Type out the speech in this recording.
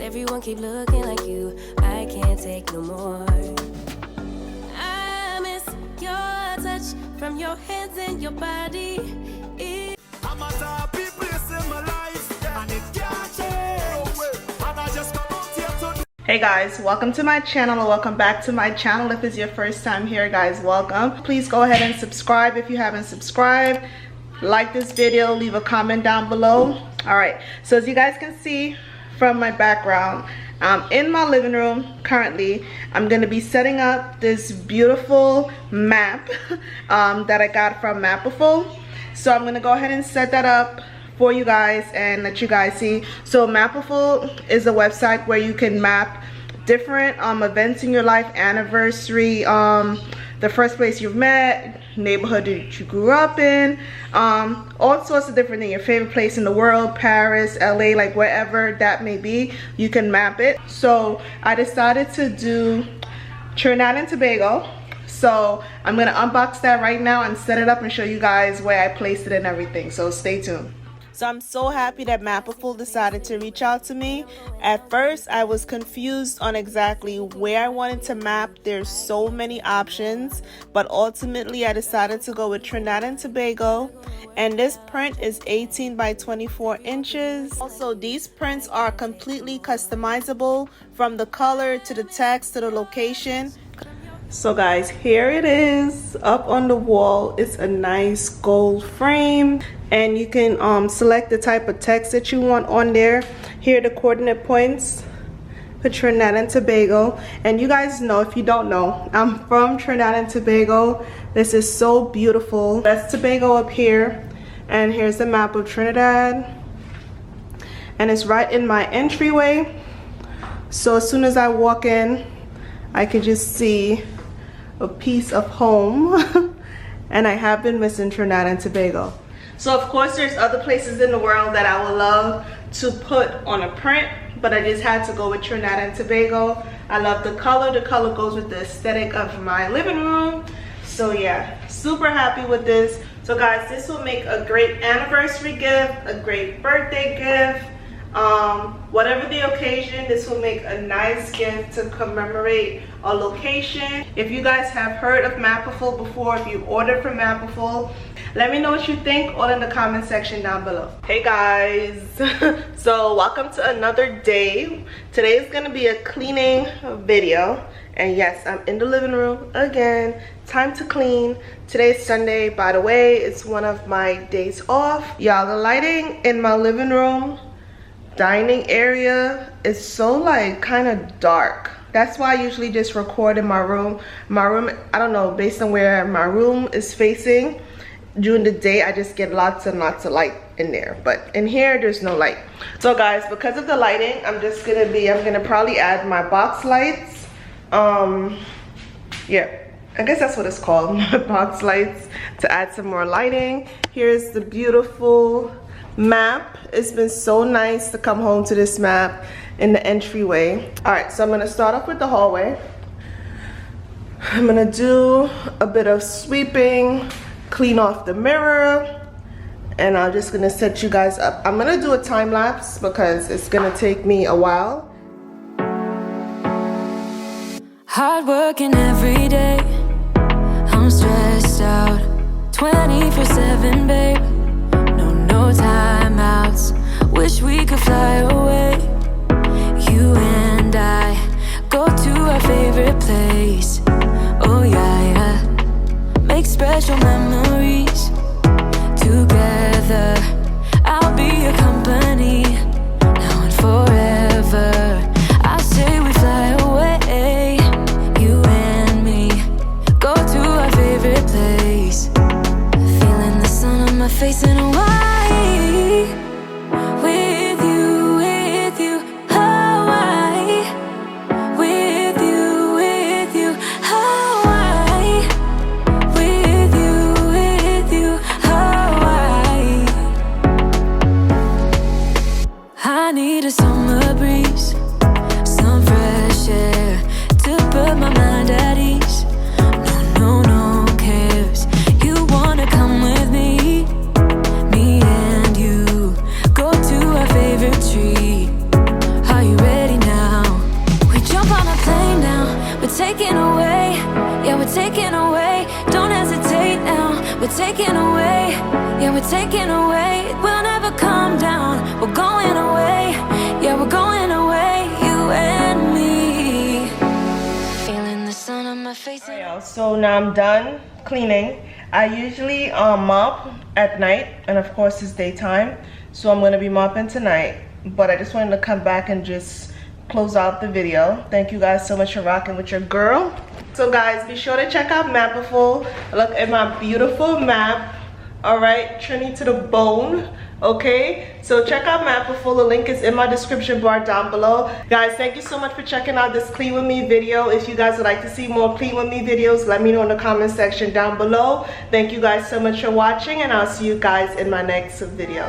Everyone keep looking like you. I can't take no more. I miss your touch from your hands and your body. I'm a happy place in my life, and it can't change. And I just come out here to. Hey guys, welcome to my channel, or welcome back to my channel. If it's your first time here, guys, welcome. Please go ahead and subscribe if you haven't subscribed. Like this video, leave a comment down below. All right, so as you guys can see from my background, in my living room currently. I'm gonna be setting up this beautiful map that I got from Mapiful. So I'm gonna go ahead and set that up for you guys and let you guys see. So Mapiful is a website where you can map different events in your life: anniversary, the first place you've met, neighborhood that you grew up in, all sorts of different things, your favorite place in the world, Paris, LA, like wherever that may be, you can map it. So I decided to do Trinidad and Tobago. So I'm gonna unbox that right now and set it up and show you guys where I placed it and everything, so stay tuned. So I'm so happy that Mapiful decided to reach out to me. At first, I was confused on exactly where I wanted to map. There's so many options, but ultimately I decided to go with Trinidad and Tobago. And this print is 18 by 24 inches. Also, these prints are completely customizable, from the color to the text to the location. So guys, here it is up on the wall. It's a nice gold frame, and you can select the type of text that you want on there. Here are the coordinate points for Trinidad and Tobago. And you guys know, if you don't know, I'm from Trinidad and Tobago. This is so beautiful. That's Tobago up here, and here's the map of Trinidad, and it's right in my entryway. So as soon as I walk in, I can just see a piece of home. And I have been missing Trinidad and Tobago. So of course there's other places in the world that I would love to put on a print, but I just had to go with Trinidad and Tobago. I love the color. The color goes with the aesthetic of my living room. So yeah, super happy with this. So guys, this will make a great anniversary gift, a great birthday gift, whatever the occasion. This will make a nice gift to commemorate a location. If you guys have heard of Mapiful before, if you've ordered from Mapiful, let me know what you think all in the comment section down below. Hey guys, so welcome to another day. Today is gonna be a cleaning video, and yes, I'm in the living room again. Time to clean. Today's Sunday, by the way. It's one of my days off. Y'all, the lighting in my living room dining area is so like kind of dark. That's why I usually just record in my room. I don't know, based on where my room is facing, during the day I just get lots and lots of light in there, but in here there's no light. So guys, because of the lighting, I'm gonna probably add my box lights. Yeah, I guess that's what it's called, my box lights, to add some more lighting. Here's the beautiful map. It's been so nice to come home to this map in the entryway. All right, so I'm gonna start off with the hallway. I'm gonna do a bit of sweeping, clean off the mirror, and I'm just gonna set you guys up. I'm gonna do a time lapse because it's gonna take me a while. Hard working every day. I'm stressed out 24/7, babe. No timeouts. Wish we could fly away. You and I go to our favorite place. Oh yeah, yeah. Make special memories together. I'll be your company now and forever. I say we fly away. You and me go to our favorite place. Feeling the sun on my face in a while. With you, taking away. Don't hesitate now, we're taking away. Yeah, we're taking away. We'll never come down, we're going away. Yeah, we're going away, you and me. Feeling the sun on my face. Alright, y'all, so now I'm done cleaning. I usually mop at night, and of course it's daytime, so I'm gonna be mopping tonight. But I just wanted to come back and just close out the video. Thank you guys so much for rocking with your girl. So guys, be sure to check out Mapiful. Look at my beautiful map. All right, Trini to the bone. Okay, so check out Mapiful. The link is in my description bar down below. Guys, thank you so much for checking out this clean with me video. If you guys would like to see more clean with me videos, let me know in the comment section down below. Thank you guys so much for watching, and I'll see you guys in my next video.